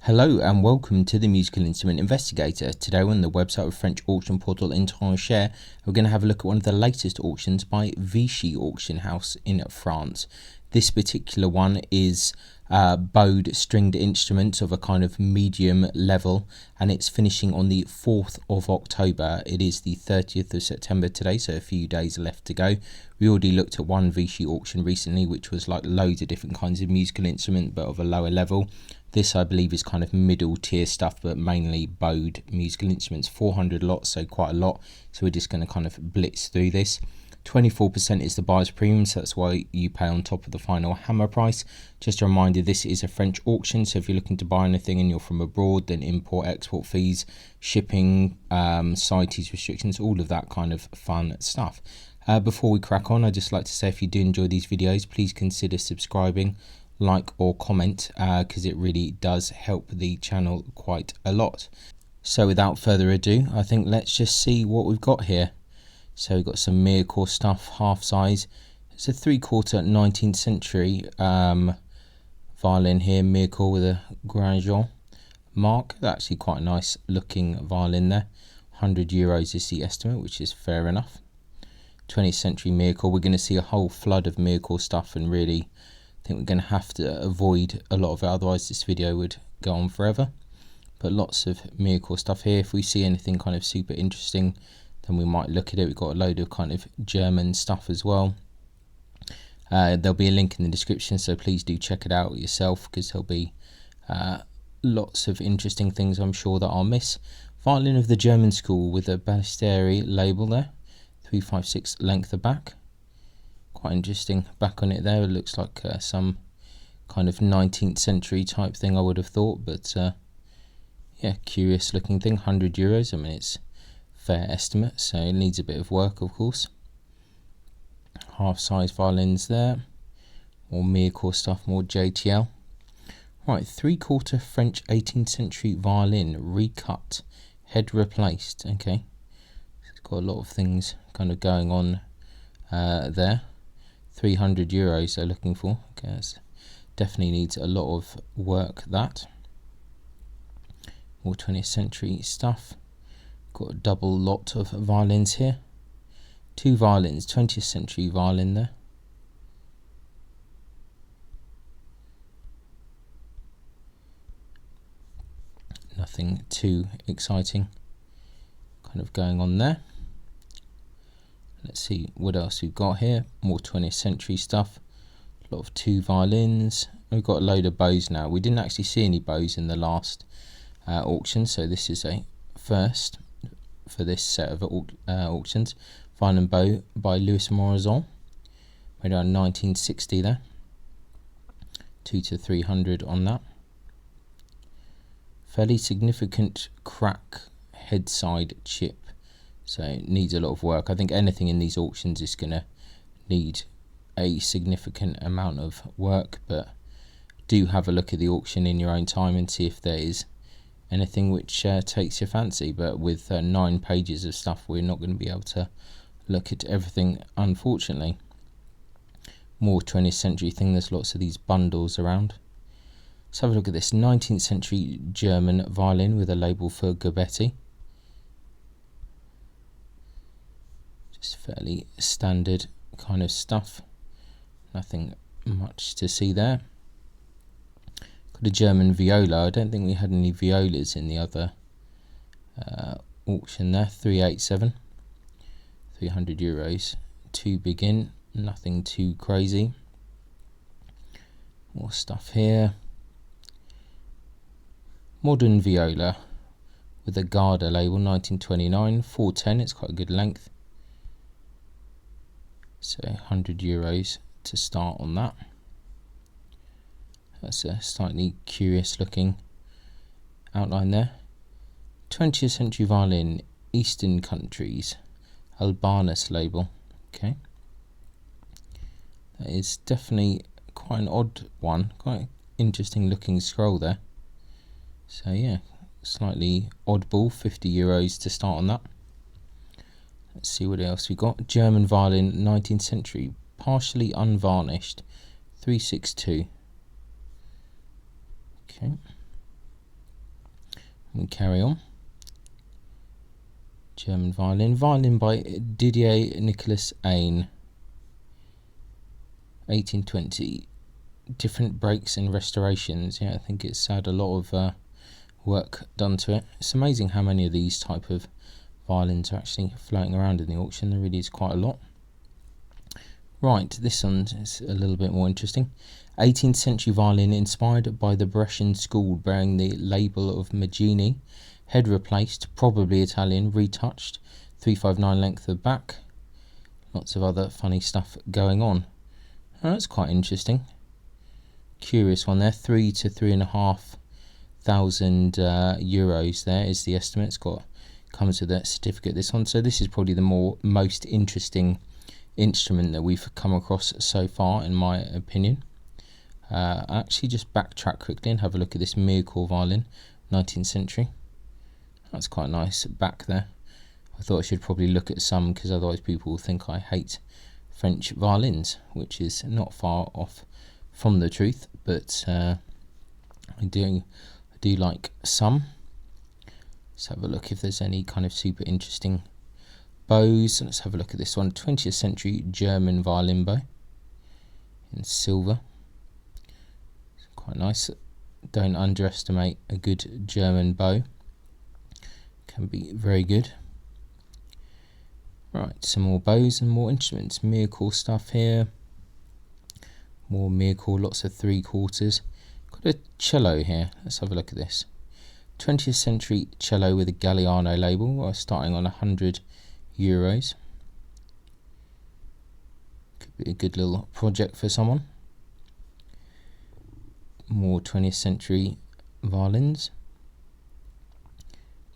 Hello and welcome to the Musical Instrument Investigator. Today we're on the website of French auction portal Share. We're going to have a look at one of the latest auctions by Vichy Auction House in France. This particular one is bowed stringed instruments of a kind of medium level, and it's finishing on the 4th of October. It is the 30th of September today, so a few days left to go. We already looked at one Vichy auction recently, which was like loads of different kinds of musical instrument, but of a lower level. This, I believe, is kind of middle tier stuff, but mainly bowed musical instruments. 400 lots, so quite a lot. So we're just going to kind of blitz through this. 24% is the buyer's premium, so that's why you pay on top of the final hammer price. Just a reminder, this is a French auction, so if you're looking to buy anything and you're from abroad, then import, export fees, shipping, CITES restrictions, all of that kind of fun stuff. Before we crack on, I'd just like to say if you do enjoy these videos, please consider subscribing, like or comment, because it really does help the channel quite a lot. So without further ado, I think let's just see what we've got here. So we've got some Miracle stuff, half size. It's a 3/4 19th century violin here, Miracle with a Grandjean mark. That's actually quite a nice looking violin there. €100 is the estimate, which is fair enough. 20th century Miracle. We're going to see a whole flood of Miracle stuff, and really I think we're going to have to avoid a lot of it, otherwise this video would go on forever. But lots of Miracle stuff here. If we see anything kind of super interesting, then we might look at it. We've got a load of kind of German stuff as well. There'll be a link in the description, so please do check it out yourself, because there'll be lots of interesting things I'm sure that I'll miss. Violin of the German school with a Ballisteri label there. 356 length of back. Quite interesting back on it there. It looks like some kind of 19th century type thing, I would have thought, but yeah, curious looking thing. €100. I mean, it's fair estimate, so it needs a bit of work, of course. Half size violins there. More Miracle stuff, more JTL. Right, 3/4 French 18th century violin, recut, head replaced. Okay, it's got a lot of things kind of going on there. €300 they're looking for. Okay, that's definitely needs a lot of work, that. More 20th century stuff. Got a double lot of violins here. 2 violins, 20th century violin there. Nothing too exciting kind of going on there. Let's see what else we've got here. More 20th century stuff. A lot of 2 violins. We've got a load of bows now. We didn't actually see any bows in the last auction, so this is a first for this set of auctions. Violin bow by Louis Morazon, made around 1960 there. 200 to 300 on that. Fairly significant crack head side chip, so it needs a lot of work. I think anything in these auctions is going to need a significant amount of work, but do have a look at the auction in your own time and see if there is anything which takes your fancy. But with 9 pages of stuff, we're not going to be able to look at everything, unfortunately. More 20th century thing. There's lots of these bundles around. Let's have a look at this 19th century German violin with a label for Gobetti. Just fairly standard kind of stuff. Nothing much to see there. Got a German viola. I don't think we had any violas in the other auction there. 387. €300 to begin. Nothing too crazy. More stuff here. Modern viola with a Garda label, 1929. 410. It's quite a good length. So €100 to start on that. That's a slightly curious looking outline there. 20th century violin, Eastern countries, Albanus label. Okay, that is definitely quite an odd one. Quite interesting looking scroll there. So yeah, slightly oddball. €50 to start on that. Let's see what else we got. German violin, 19th century, partially unvarnished, 362. Okay. We carry on. German violin. Violin by Didier Nicolas Ain. 1820. Different breaks and restorations. Yeah, I think it's had a lot of work done to it. It's amazing how many of these type of violins are actually floating around in the auction. There really is quite a lot. Right, this one is a little bit more interesting. 18th century violin inspired by the Brescian school, bearing the label of Maggini. Head replaced, probably Italian, retouched. 359 length of back. Lots of other funny stuff going on. Oh, that's quite interesting. Curious one there. 3,000 to 3,500 euros. There is the estimate. It's comes with a certificate. This one. So this is probably the most interesting instrument that we've come across so far, in my opinion. I'll actually just backtrack quickly and have a look at this Miracle violin, 19th century. That's quite nice back there. I thought I should probably look at some, because otherwise people will think I hate French violins, which is not far off from the truth, but I do like some. Let's have a look if there's any kind of super interesting bows. Let's have a look at this one. 20th century German violin bow in silver. It's quite nice. Don't underestimate a good German bow. Can be very good. Right, some more bows and more instruments. Miracle stuff here. More Miracle, lots of 3/4. Got a cello here. Let's have a look at this. 20th century cello with a Galliano label, starting on 100 euros. Could be a good little project for someone. More 20th century violins.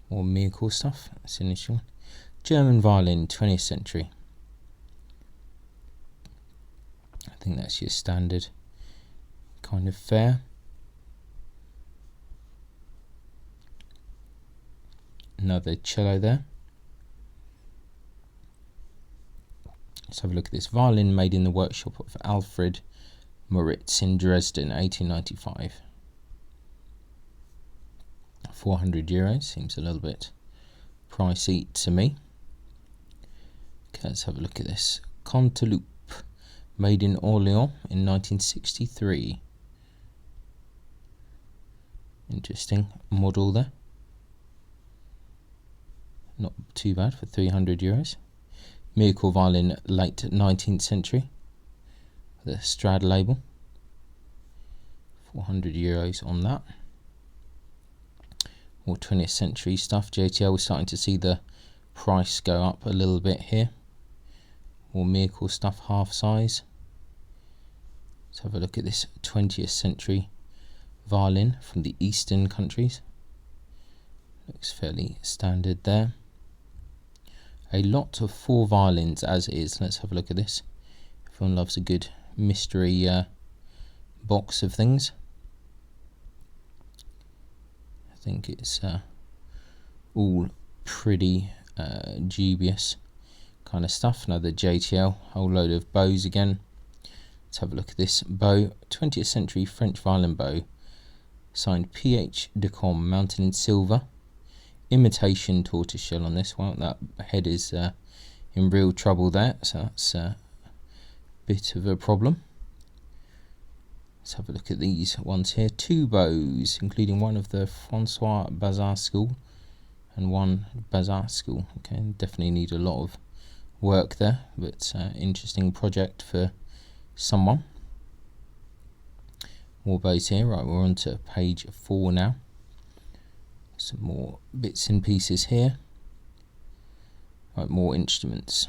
More Miracle stuff. That's the initial one. German violin, 20th century. I think that's your standard kind of fare. Another cello there. Let's have a look at this violin made in the workshop of Alfred Moritz in Dresden, 1895. 400 euros, seems a little bit pricey to me. Okay, let's have a look at this. Cantaloupe, made in Orléans in 1963. Interesting model there. Not too bad for 300 euros. Miracle violin, late 19th century. The Strad label. 400 euros on that. More 20th century stuff. JTL, we're starting to see the price go up a little bit here. More Miracle stuff, half size. Let's have a look at this 20th century violin from the eastern countries. Looks fairly standard there. A lot of 4 violins as is. Let's have a look at this. Everyone loves a good mystery box of things. I think it's all pretty dubious kind of stuff. Another JTL, whole load of bows again. Let's have a look at this bow. 20th century French violin bow, signed PH de Com, mounted in silver. Imitation tortoiseshell on this one. That head is in real trouble there, so that's a bit of a problem. Let's have a look at these ones here. 2 bows, including one of the Francois Bazar School and one Bazar School. Okay, definitely need a lot of work there, but interesting project for someone. More bows here. Right, we're on to page 4 now. Some more bits and pieces here. Right, more instruments.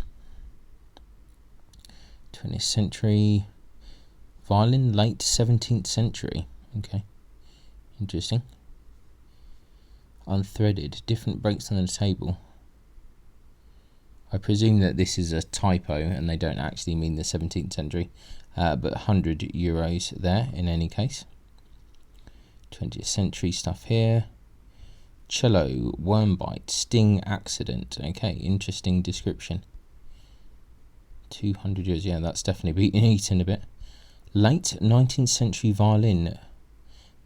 20th century violin, late 17th century. Okay, interesting. Unthreaded, different breaks on the table. I presume that this is a typo and they don't actually mean the 17th century, but 100 euros there in any case. 20th century stuff here. Cello, worm bite, sting accident. Okay, interesting description. 200 euros, yeah, that's definitely been eaten a bit. Late 19th century violin,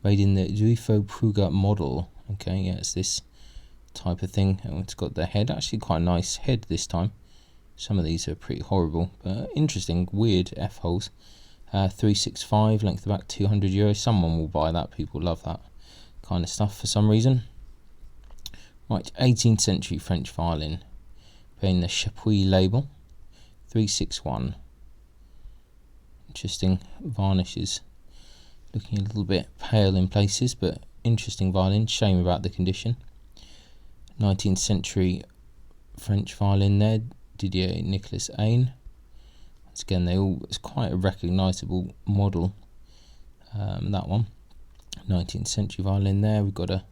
made in the Duifo Pruga model. Okay, yeah, it's this type of thing. Oh, it's got the head, actually quite a nice head this time. Some of these are pretty horrible, but interesting, weird F-holes. 365, length of back, €200. Someone will buy that. People love that kind of stuff for some reason. Right, 18th century French violin, bearing the Chapuis label, 361. Interesting varnishes, looking a little bit pale in places, but interesting violin. Shame about the condition. 19th century French violin there, Didier Nicolas Ain. Once again, it's quite a recognisable model. That one. 19th century violin there. We've got a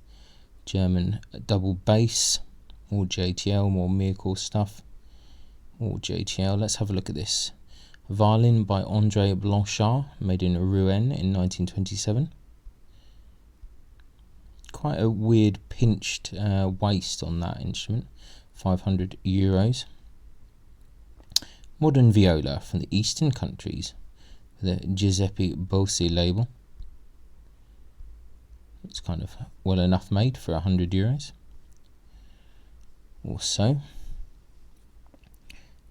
German double bass, more JTL, more Mircore stuff, more JTL. Let's have a look at this. A violin by André Blanchard, made in Rouen in 1927. Quite a weird pinched waist on that instrument, €500. Modern viola from the Eastern countries with a Giuseppe Bossi label. It's kind of well enough made for €100 or so.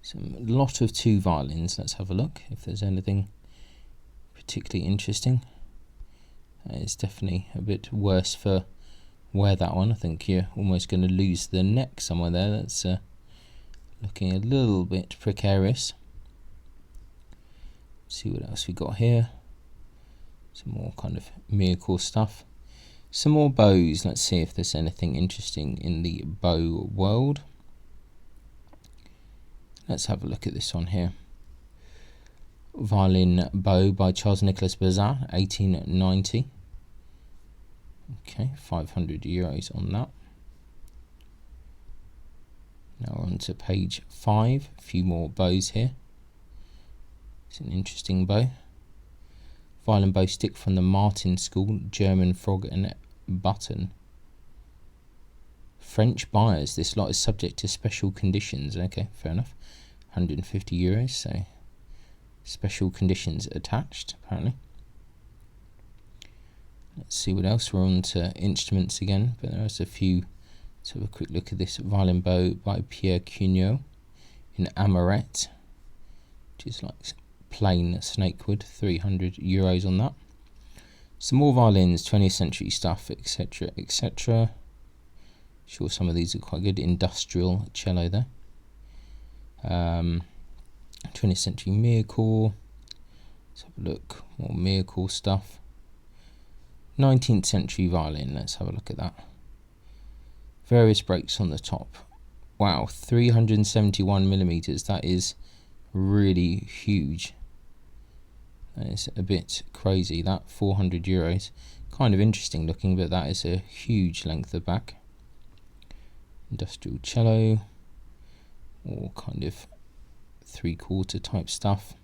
Some lot of two violins. Let's have a look if there's anything particularly interesting. It's definitely a bit worse for wear, that one. I think you're almost going to lose the neck somewhere there. That's looking a little bit precarious. See what else we got here. Some more kind of Mircore stuff. Some more bows. Let's see if there's anything interesting in the bow world. Let's have a look at this one here. Violin bow by Charles Nicolas Bazin, 1890. Okay, €500 on that. Now we're on to page 5. A few more bows here. It's an interesting bow. Violin bow stick from the Martin School, German frog and button. French buyers. This lot is subject to special conditions. Okay, fair enough. €150, so special conditions attached, apparently. Let's see what else. We're on to instruments again, but there's a few. Let's have a quick look at this violin bow by Pierre Cugnot in Amoret, which is like plain snakewood, €300 on that. Some more violins, 20th century stuff, etc., etc. Sure, some of these are quite good. Industrial cello there. 20th century Mircore. Let's have a look. More Mircore stuff. 19th century violin. Let's have a look at that. Various breaks on the top. Wow, 371mm. That is really huge. That is a bit crazy. That €400. Kind of interesting looking, but that is a huge length of back. Industrial cello, or kind of 3/4 type stuff.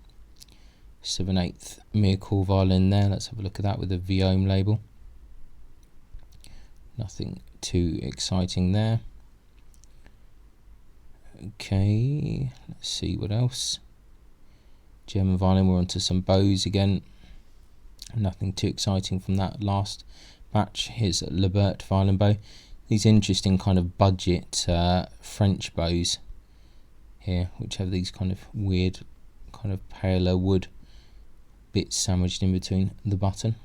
7/8 Mircore violin there. Let's have a look at that with the Viome label. Nothing too exciting there. Okay, let's see what else. German violin. We're onto some bows again. Nothing too exciting from that last batch. Here's a Lebert violin bow. These interesting kind of budget French bows here, which have these kind of weird, kind of paler wood bits sandwiched in between the button.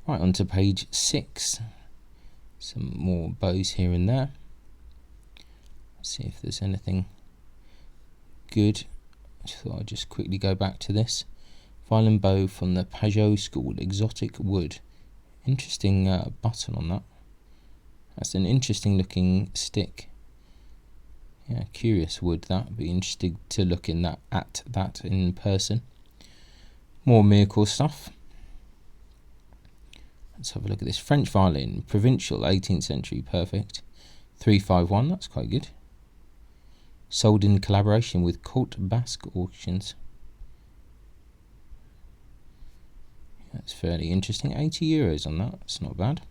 Right, on to page 6. Some more bows here and there. Let's see if there's anything good. I thought I'd just quickly go back to this. Violin bow from the Pajot School, exotic wood. Interesting button on that. That's an interesting looking stick. Yeah, curious wood that. Be interesting to look at that in person. More Mircore stuff. Let's have a look at this. French violin, provincial, 18th century, perfect. 351, that's quite good. Sold in collaboration with Côte Basque Auctions. That's fairly interesting. €80 on that. That's not bad.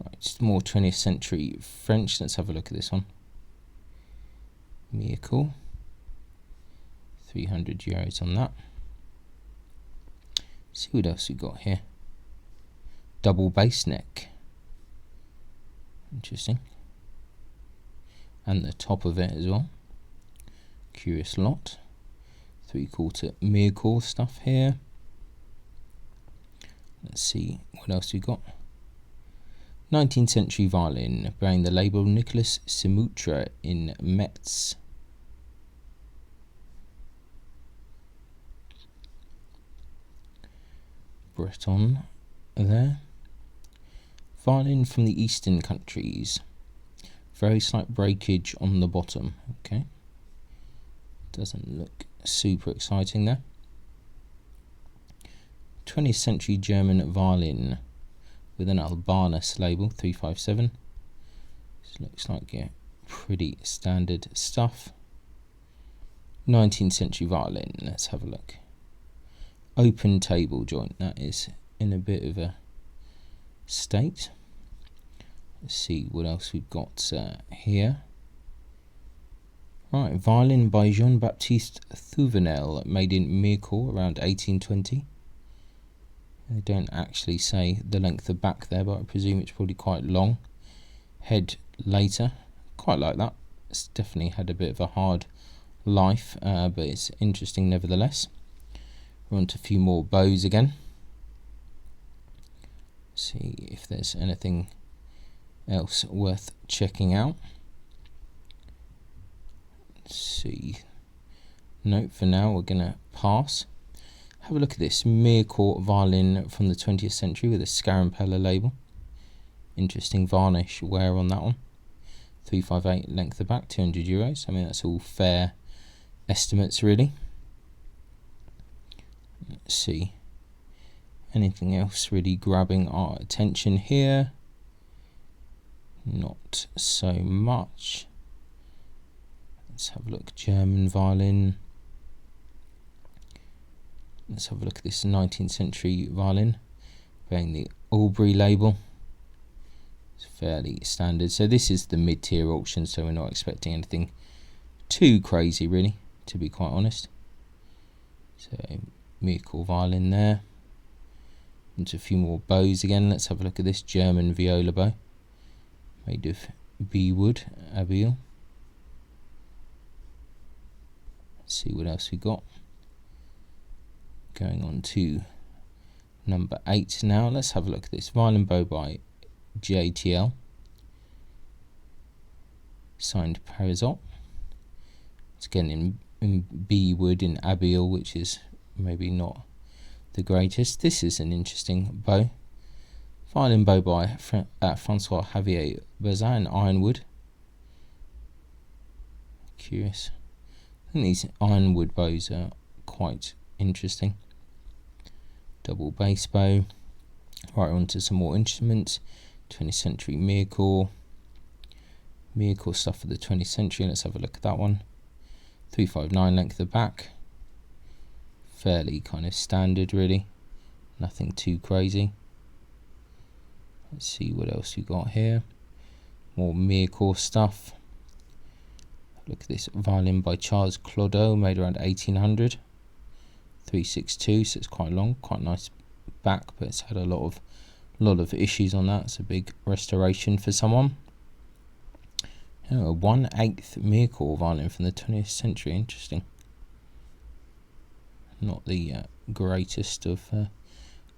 Right, just more 20th century French. Let's have a look at this one. Mircore. €300 on that. See what else we got here. Double bass neck. Interesting. And the top of it as well. Curious lot. 3/4 Mircore stuff here. Let's see what else we got. 19th century violin, bearing the label Nicholas Simutra in Metz. Breton there. Violin from the eastern countries. Very slight breakage on the bottom. Okay. Doesn't look super exciting there. 20th century German violin with an Albanus label, 357. This looks like pretty standard stuff. 19th century violin, let's have a look. Open table joint, that is in a bit of a state. Let's see what else we've got here. Right, violin by Jean-Baptiste Thuvenel, made in Mircore around 1820. They don't actually say the length of back there, but I presume it's probably quite long. Head later, quite like that. It's definitely had a bit of a hard life, but it's interesting nevertheless. We're on to a few more bows again. See if there's anything else worth checking out. Let's see. No, for now we're gonna pass. Have a look at this Mircore violin from the 20th century with a Scarampella label. Interesting varnish wear on that one. 358 length of back, €200. I mean, that's all fair estimates really. Let's see. Anything else really grabbing our attention here? Not so much. Let's have a look. German violin. Let's have a look at this 19th century violin, bearing the Albury label. It's fairly standard. So this is the mid-tier auction, so we're not expecting anything too crazy really, to be quite honest. So Mircore violin there. Into a few more bows again. Let's have a look at this German viola bow, made of bee wood, abiel. Let's see what else we got. Going on to number 8 now. Let's have a look at this violin bow by JTL, signed Parisot. It's again in bee wood in abiel, which is maybe not the greatest. This is an interesting bow. Violin bow by Francois Javier Bazin, ironwood. Curious. I think these ironwood bows are quite interesting. Double bass bow. Right, on to some more instruments. 20th century Mircore stuff for the 20th century. Let's have a look at that one. 359 length of back. Fairly kind of standard really, nothing too crazy. Let's see what else we got here. More Mircore stuff. Look at this violin by Charles Clodeau, made around 1800. 362, so it's quite long, quite nice back, but it's had a lot of issues on that. It's a big restoration for someone. Oh, a 1/8 Mircore violin from the 20th century. Interesting. Not the greatest of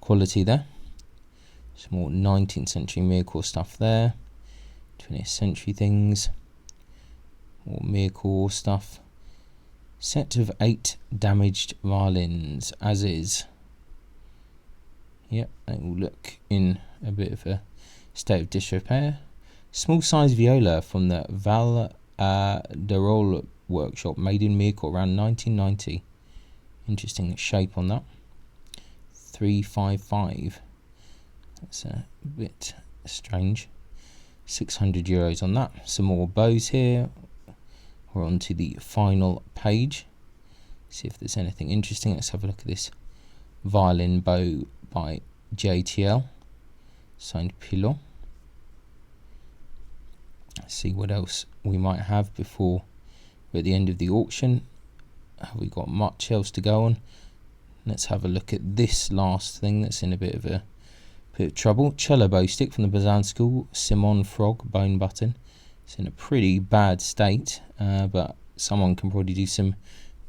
quality there. Some more 19th century Mircore stuff there. 20th century things. More Mircore stuff. Set of 8 damaged violins, as is. Yep, they all look in a bit of a state of disrepair. Small size viola from the Val d'Arol workshop, made in Mircore around 1990. Interesting shape on that. 355. That's a bit strange. €600 on that. Some more bows here. We're on to the final page. See if there's anything interesting. Let's have a look at this violin bow by JTL, signed Pilot. Let's see what else we might have before we're at the end of the auction. Have we got much else to go on? Let's have a look at this last thing that's in a bit of a Bit of trouble. Cello bow stick from the Bazan School, Simon Frog bone button. It's in a pretty bad state, but someone can probably do some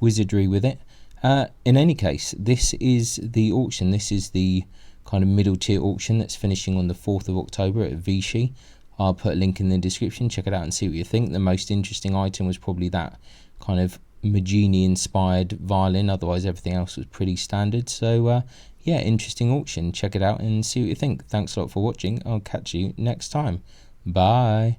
wizardry with it. In any case, this is the auction. This is the kind of middle tier auction that's finishing on the 4th of October at Vichy. I'll put a link in the description. Check it out and see what you think. The most interesting item was probably that kind of Magini inspired violin. Otherwise, everything else was pretty standard. So yeah, interesting auction. Check it out and see what you think. Thanks a lot for watching. I'll catch you next time. Bye.